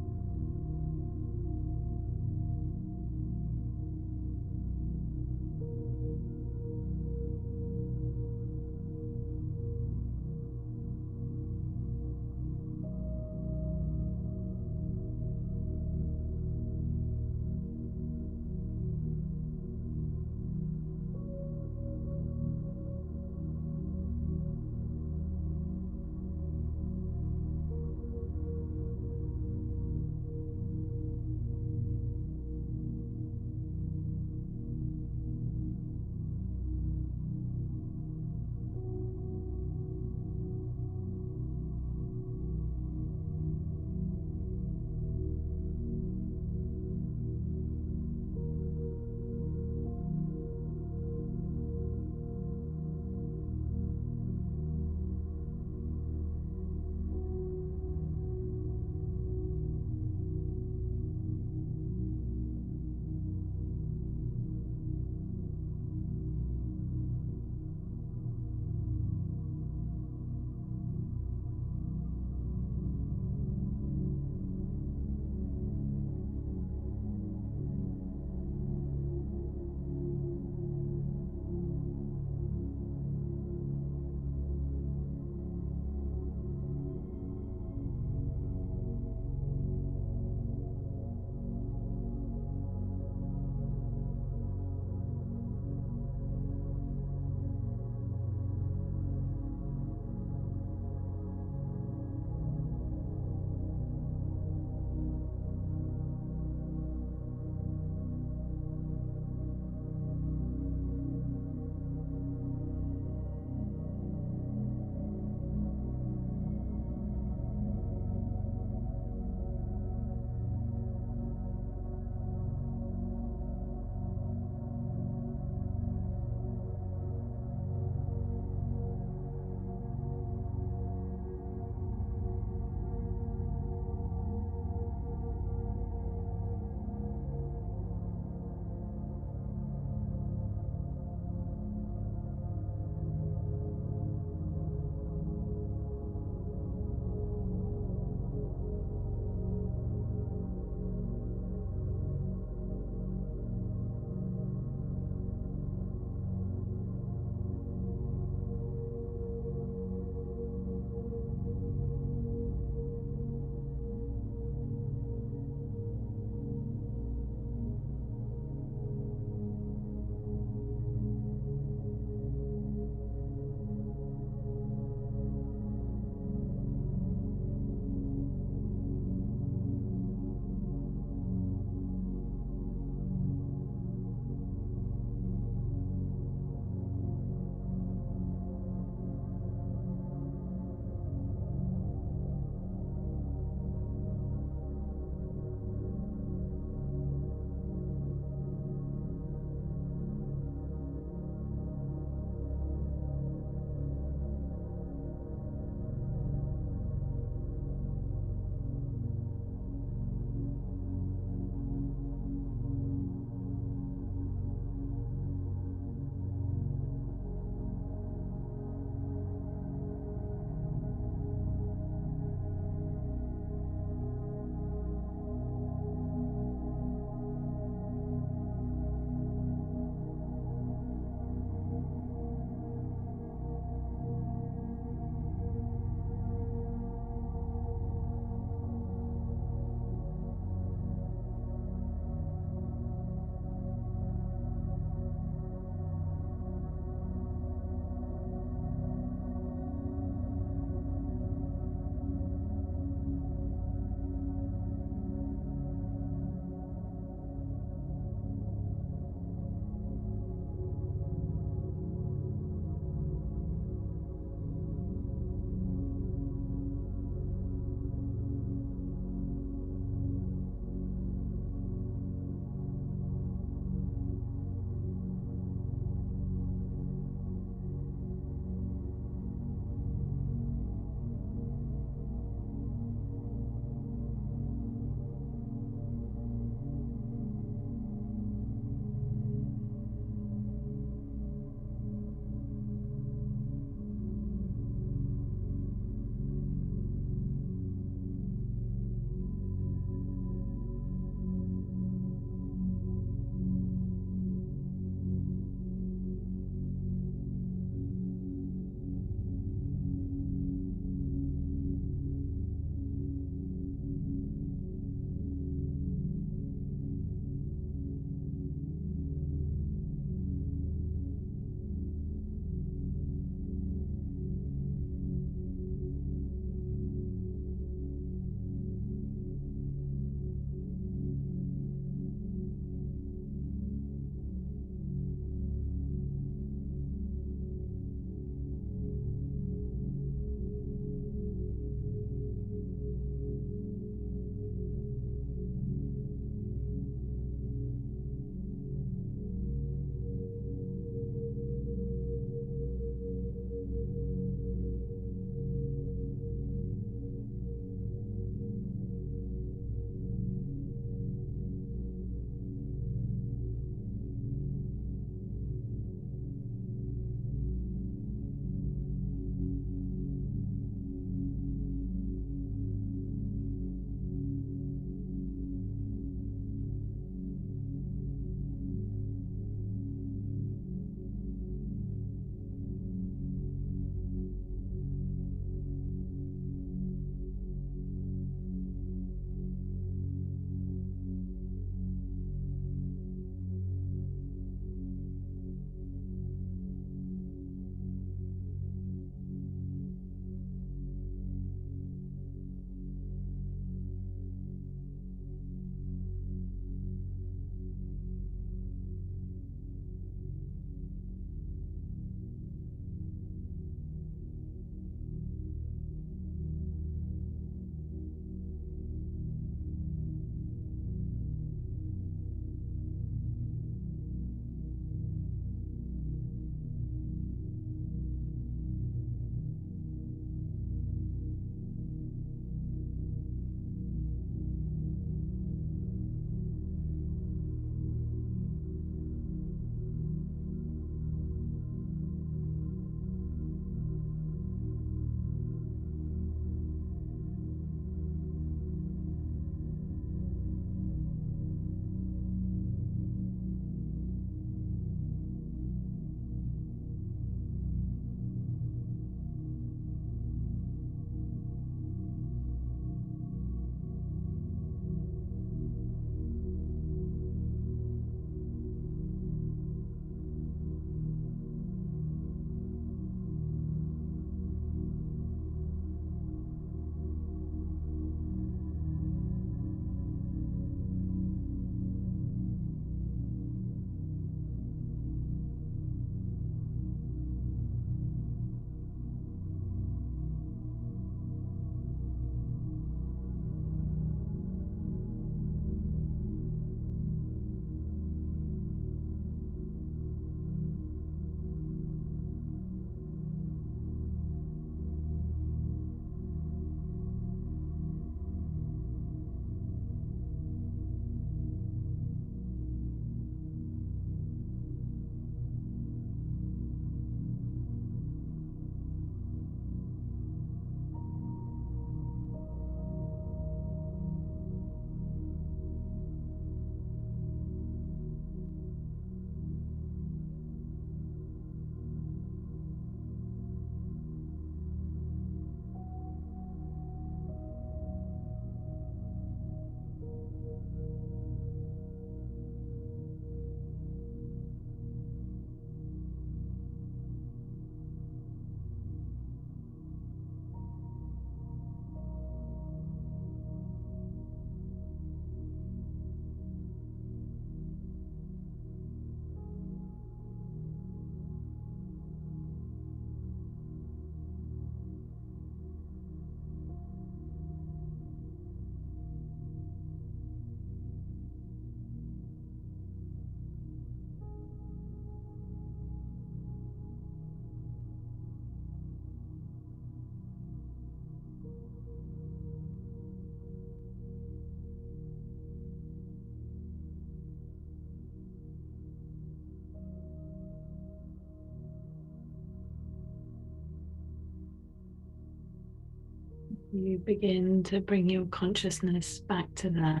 You begin to bring your consciousness back to the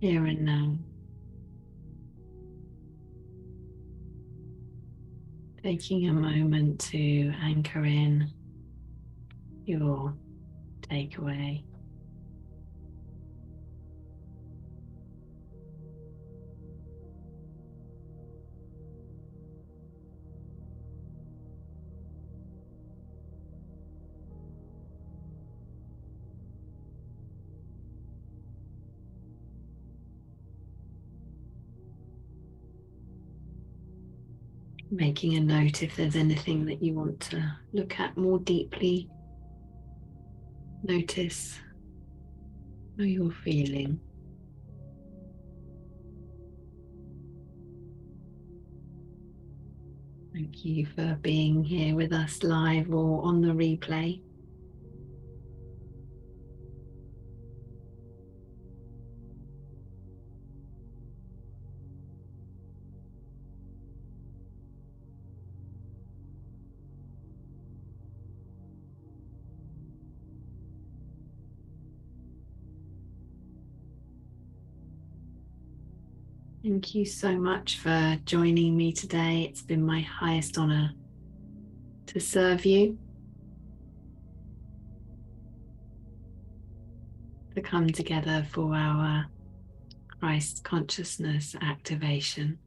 here and now. Taking a moment to anchor in your takeaway. Making a note if there's anything that you want to look at more deeply. Notice how you're feeling. Thank you for being here with us live or on the replay. Thank you so much for joining me today. It's been my highest honor to serve you, to come together for our Christ consciousness activation.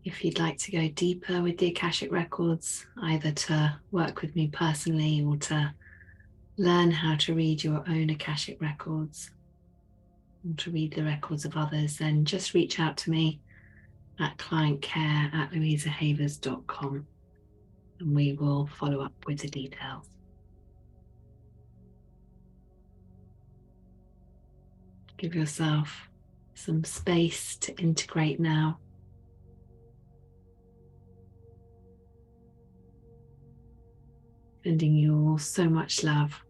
If you'd like to go deeper with the Akashic records, either to work with me personally or to learn how to read your own Akashic records, or to read the records of others, then just reach out to me at clientcare@louisahavers.com and we will follow up with the details. Give yourself some space to integrate now. Sending you all so much love.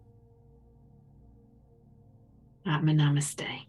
Namaste.